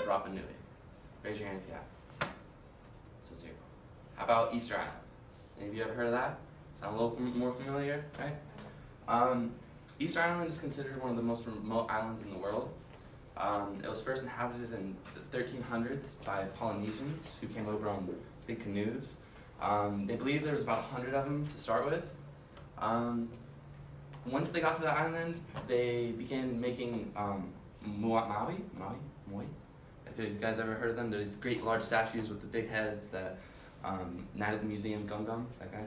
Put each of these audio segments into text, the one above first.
of Rapa Nui? Raise your hand if you have. So 0. How about Easter Island? Any of you ever heard of that? Sound a little more familiar, right? Easter Island is considered one of the most remote islands in the world. It was first inhabited in the 1300s by Polynesians who came over on big canoes. They believe there was about 100 of them to start with. Once they got to the island, they began making moi. If you guys ever heard of them, there's great large statues with the big heads that Night at the Museum Gum Gum, that guy.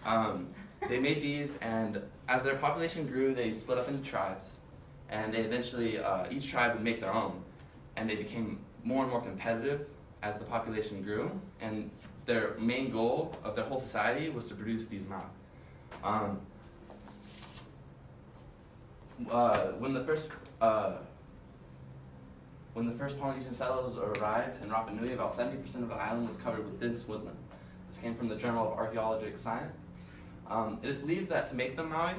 So, they made these, and as their population grew, they split up into tribes, and they eventually, each tribe would make their own, and they became more and more competitive as the population grew, and their main goal of their whole society was to produce these mau. When the first Polynesian settlers arrived in Rapa Nui, about 70% of the island was covered with dense woodland. This came from the Journal of Archaeologic Science. It is believed that to make them Maui,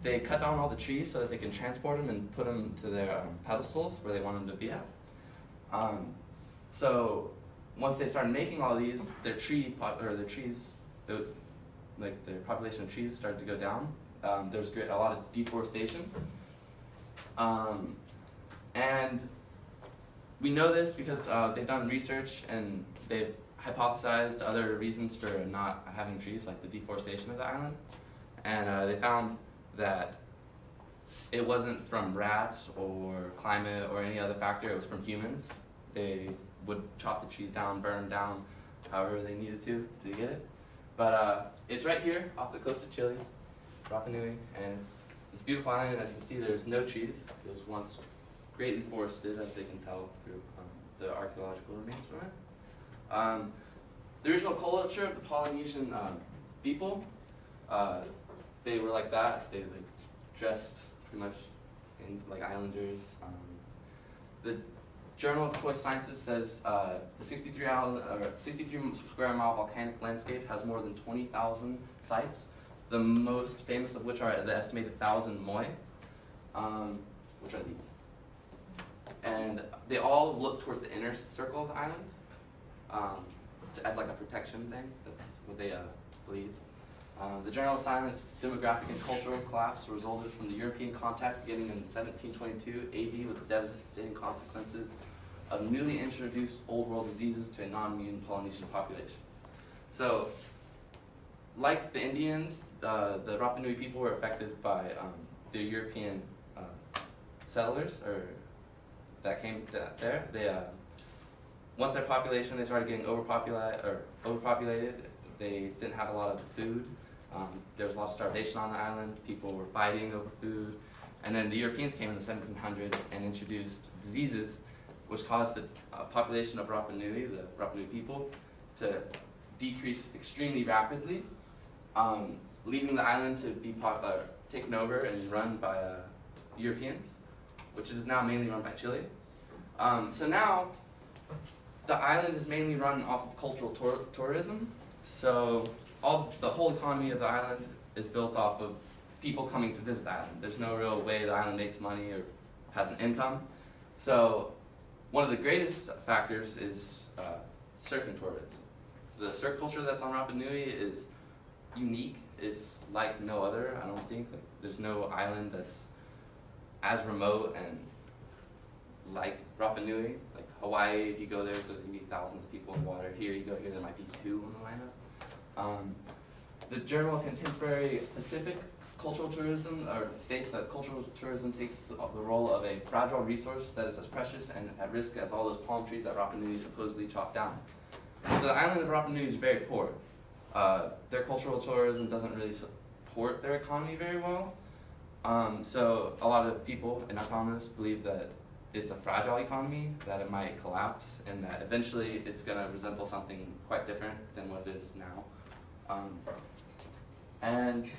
they cut down all the trees so that they can transport them and put them to their pedestals where they want them to be at. So once they started making all these, their population of trees started to go down. There was a lot of deforestation. And we know this because they've done research and they've hypothesized other reasons for not having trees, like the deforestation of the island. And they found that it wasn't from rats or climate or any other factor, it was from humans. They would chop the trees down, burn them down, however they needed to get it. But it's right here off the coast of Chile, Rapa Nui, and it's this beautiful island, and as you can see, there's no trees. It was once greatly forested, as they can tell through the archaeological remains from it. The original culture of the Polynesian people, they were like that. They dressed pretty much in like islanders. The Journal of Choice Sciences says the 63 square mile volcanic landscape has more than 20,000 sites, the most famous of which are the estimated 1,000 moi, which are these. And they all look towards the inner circle of the island as like a protection thing. That's what they believe. The general science, demographic, and cultural collapse resulted from the European contact beginning in 1722 AD with the devastating consequences of newly introduced old world diseases to a non-mutant Polynesian population. So, like the Indians, the Rapa Nui people were affected by the European settlers that came there. They once their population, they started getting overpopulated. They didn't have a lot of food. There was a lot of starvation on the island. People were fighting over food. And then the Europeans came in the 1700s and introduced diseases which caused the population of Rapa Nui, the Rapa Nui people, to decrease extremely rapidly, leaving the island to be taken over and run by Europeans, which is now mainly run by Chile. So now, the island is mainly run off of cultural tourism. So the whole economy of the island is built off of people coming to visit the island. There's no real way the island makes money or has an income. So one of the greatest factors is surfing tourism. So the surf culture that's on Rapa Nui is unique. It's like no other, I don't think. Like, there's no island that's as remote and like Rapa Nui. Like Hawaii, if you go there, so there's gonna be thousands of people in water. Here you go here, there might be 2 in the lineup. The Journal of Contemporary Pacific Cultural Tourism states that cultural tourism takes the role of a fragile resource that is as precious and at risk as all those palm trees that Rapa Nui supposedly chopped down. So the island of Rapa Nui is very poor. Their cultural tourism doesn't really support their economy very well. So a lot of people and economists believe that it's a fragile economy, that it might collapse, and that eventually it's going to resemble something quite different than what it is now. And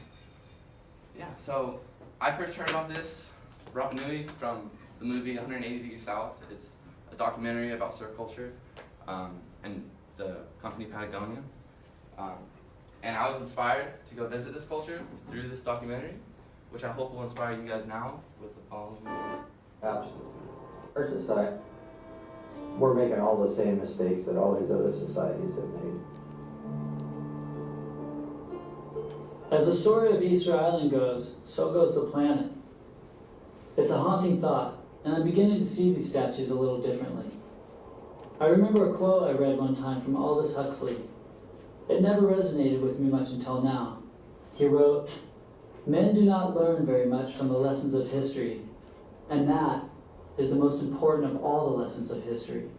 yeah, so I first heard about this Rapa Nui from the movie 180 Degrees South. It's a documentary about surf culture and the company Patagonia. And I was inspired to go visit this culture through this documentary, which I hope will inspire you guys now with the following. Absolutely. First aside, we're making all the same mistakes that all these other societies have made. As the story of Easter Island goes, so goes the planet. It's a haunting thought, and I'm beginning to see these statues a little differently. I remember a quote I read one time from Aldous Huxley. It never resonated with me much until now. He wrote, "Men do not learn very much from the lessons of history, and that is the most important of all the lessons of history."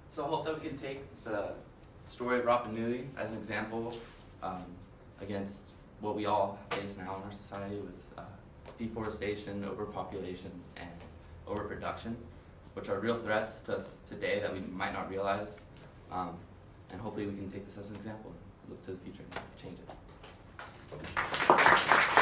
So I hope that we can take the story of Rapa Nui as an example against what we all face now in our society with deforestation, overpopulation, and overproduction, which are real threats to us today that we might not realize. And hopefully we can take this as an example and look to the future and change it.